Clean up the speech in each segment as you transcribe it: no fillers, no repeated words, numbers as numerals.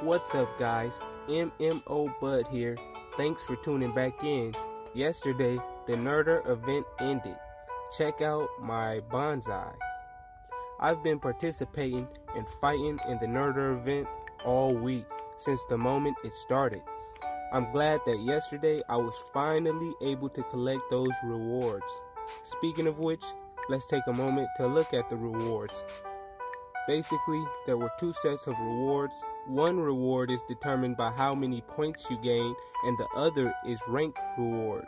What's up, guys? Mmobud here. Thanks for tuning back in. Yesterday, the Nerder event ended. Check out my bonsai. I've been participating and fighting in the Nerder event all week since the moment it started. I'm glad that yesterday I was finally able to collect those rewards. Speaking of which, let's take a moment to look at the rewards. Basically, there were two sets of rewards. One reward is determined by how many points you gain, and the other is rank reward,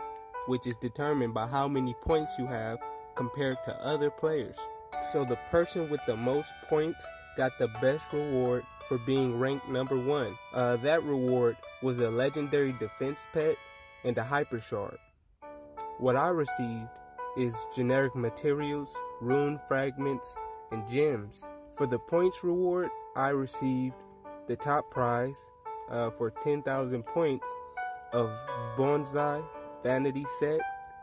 which is determined by how many points you have compared to other players. So the person with the most points got the best reward for being ranked number 1. That reward was a legendary defense pet and a hyper shard. What I received is generic materials, rune fragments, and gems. For the points reward, I received the top prize for 10,000 points of bonsai, vanity set,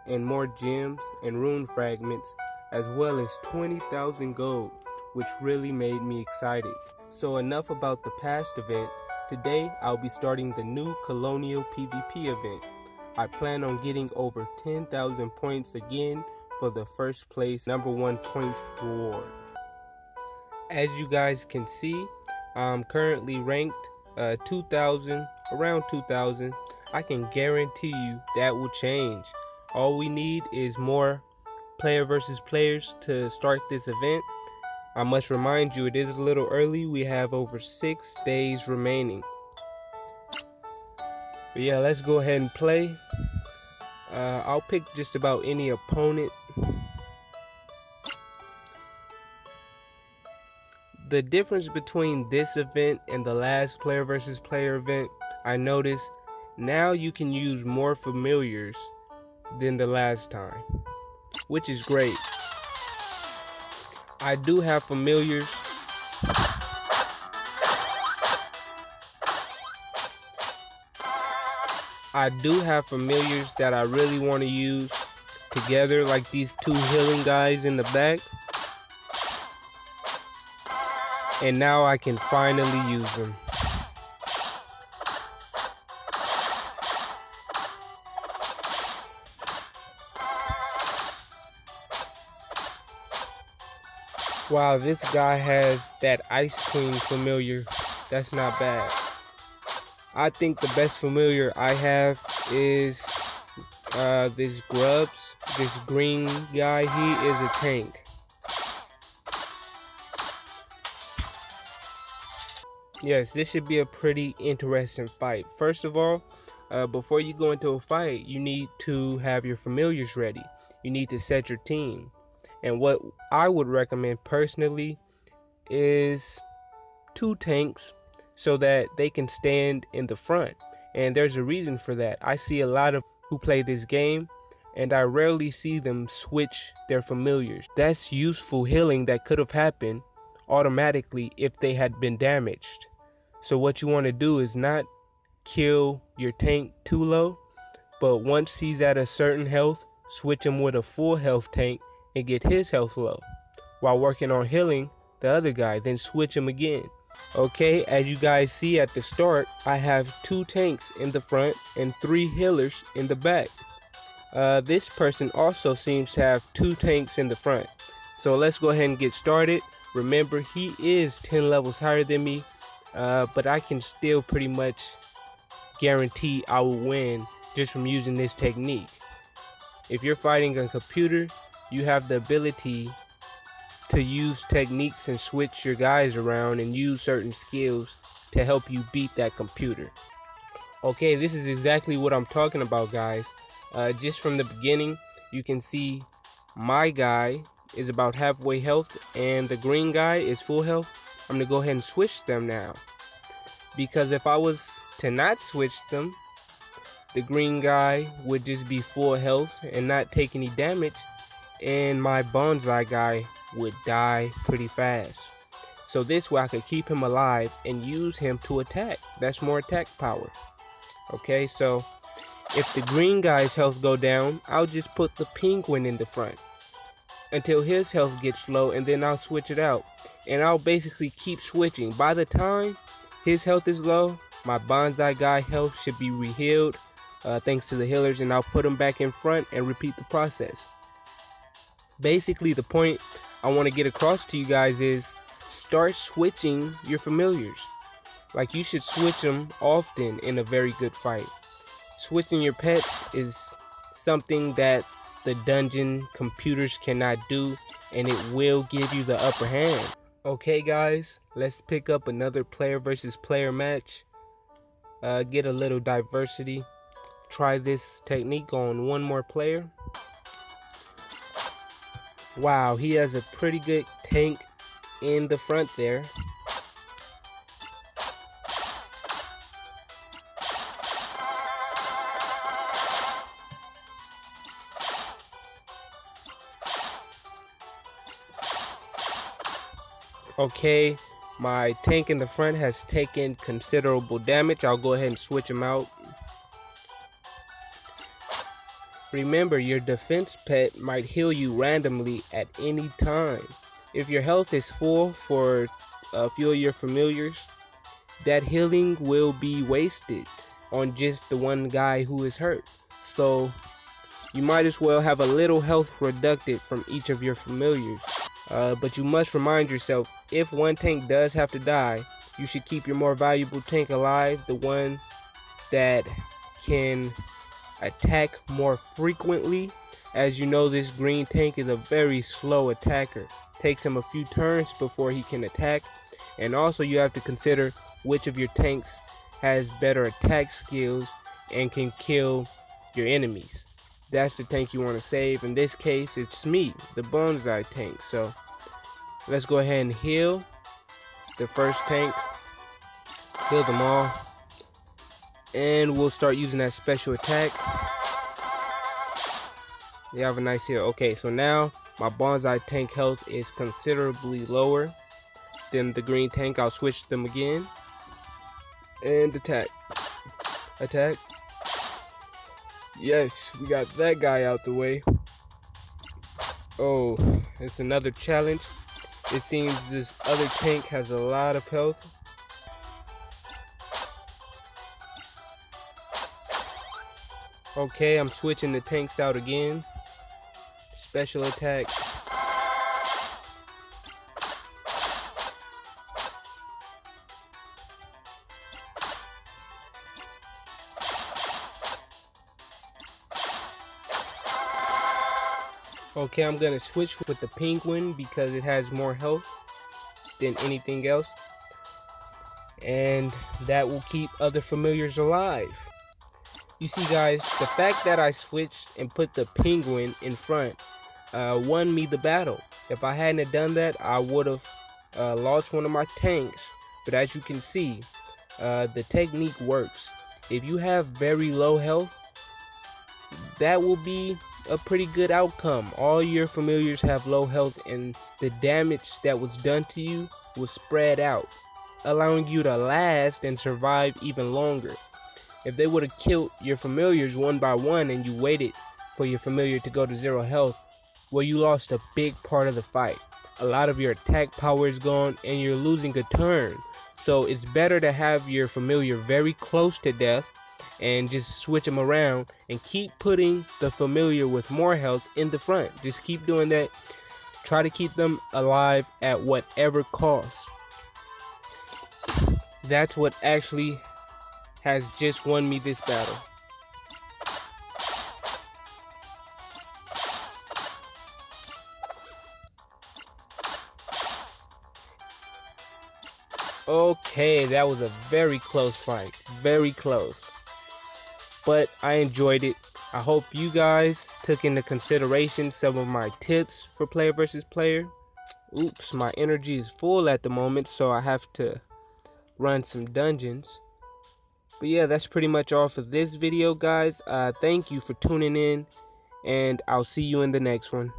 and more gems and rune fragments, as well as 20,000 gold, which really made me excited. So enough about the past event. Today I'll be starting the new colonial PvP event. I plan on getting over 10,000 points again for the first place number 1 points reward. As you guys can see, I'm currently ranked 2,000, around 2,000. I can guarantee you that will change. All we need is more player versus players to start this event. I must remind you, it is a little early. We have over 6 days remaining. But yeah, let's go ahead and play. I'll pick just about any opponent. The difference between this event and the last player versus player event, I noticed now you can use more familiars than the last time, which is great. I do have familiars. That I really want to use together, like these 2 healing guys in the back. And now I can finally use them. Wow, this guy has that Ice Queen familiar. That's not bad. I think the best familiar I have is this Grubs, this green guy. He is a tank. Yes, this should be a pretty interesting fight. First of all, before you go into a fight, you need to have your familiars ready. You need to set your team. And what I would recommend personally is 2 tanks so that they can stand in the front. And there's a reason for that. I see a lot of who play this game, and I rarely see them switch their familiars. That's useful healing that could have happened automatically if they had been damaged. So what you want to do is not kill your tank too low, but once he's at a certain health, switch him with a full health tank and get his health low while working on healing the other guy, then switch him again. Okay, as you guys see at the start, I have 2 tanks in the front and 3 healers in the back. This person also seems to have 2 tanks in the front. So let's go ahead and get started. Remember, he is 10 levels higher than me, but I can still pretty much guarantee I will win just from using this technique. If you're fighting a computer, you have the ability to use techniques and switch your guys around and use certain skills to help you beat that computer. Okay, this is exactly what I'm talking about, guys. Just from the beginning, you can see my guy is about halfway health and the green guy is full health. I'm gonna go ahead and switch them now, because if I was to not switch them, the green guy would just be full health and not take any damage, and my bonsai guy would die pretty fast. So this way I could keep him alive and use him to attack. That's more attack power. Okay, so if the green guy's health go down, I'll just put the penguin in the front until his health gets low, and then I'll switch it out, and I'll basically keep switching. By the time his health is low, my bonsai guy health should be rehealed thanks to the healers, and I'll put him back in front and repeat the process. Basically, the point I want to get across to you guys is start switching your familiars. Like, you should switch them often in a very good fight. Switching your pets is something that the dungeon computers cannot do, and it will give you the upper hand. Okay guys, let's pick up another player versus player match. Get a little diversity. Try this technique on one more player. Wow, he has a pretty good tank in the front there. Okay, my tank in the front has taken considerable damage. I'll go ahead and switch him out. Remember, your defense pet might heal you randomly at any time. If your health is full for a few of your familiars, that healing will be wasted on just the one guy who is hurt. So you might as well have a little health reducted from each of your familiars. But you must remind yourself, if one tank does have to die, you should keep your more valuable tank alive, the one that can attack more frequently. As you know, this green tank is a very slow attacker. Takes him a few turns before he can attack. And also you have to consider which of your tanks has better attack skills and can kill your enemies. That's the tank you want to save. In this case, it's me, the bonsai tank. So let's go ahead and heal the first tank. Heal them all. And we'll start using that special attack. They have a nice heal. Okay, so now my bonsai tank health is considerably lower than the green tank. I'll switch them again. And attack. Attack. Yes, we got that guy out the way. Oh, it's another challenge. It seems this other tank has a lot of health. Okay, I'm switching the tanks out again. Special attack. Okay, I'm gonna switch with the penguin because it has more health than anything else, and that will keep other familiars alive. You see guys, the fact that I switched and put the penguin in front won me the battle. If I hadn't done that, I would have lost one of my tanks. But as you can see, the technique works. If you have very low health, that will be a pretty good outcome. All your familiars have low health, and the damage that was done to you will spread out, allowing you to last and survive even longer. If they would have killed your familiars one by one and you waited for your familiar to go to 0 health, well, you lost a big part of the fight. A lot of your attack power is gone and you're losing a turn. So it's better to have your familiar very close to death and just switch them around and keep putting the familiar with more health in the front. Just keep doing that. Try to keep them alive at whatever cost. That's what actually has just won me this battle. Okay, that was a very close fight. Very close. But I enjoyed it. I hope you guys took into consideration some of my tips for player versus player. Oops, my energy is full at the moment, so I have to run some dungeons. But yeah, that's pretty much all for this video, guys. Thank you for tuning in, and I'll see you in the next one.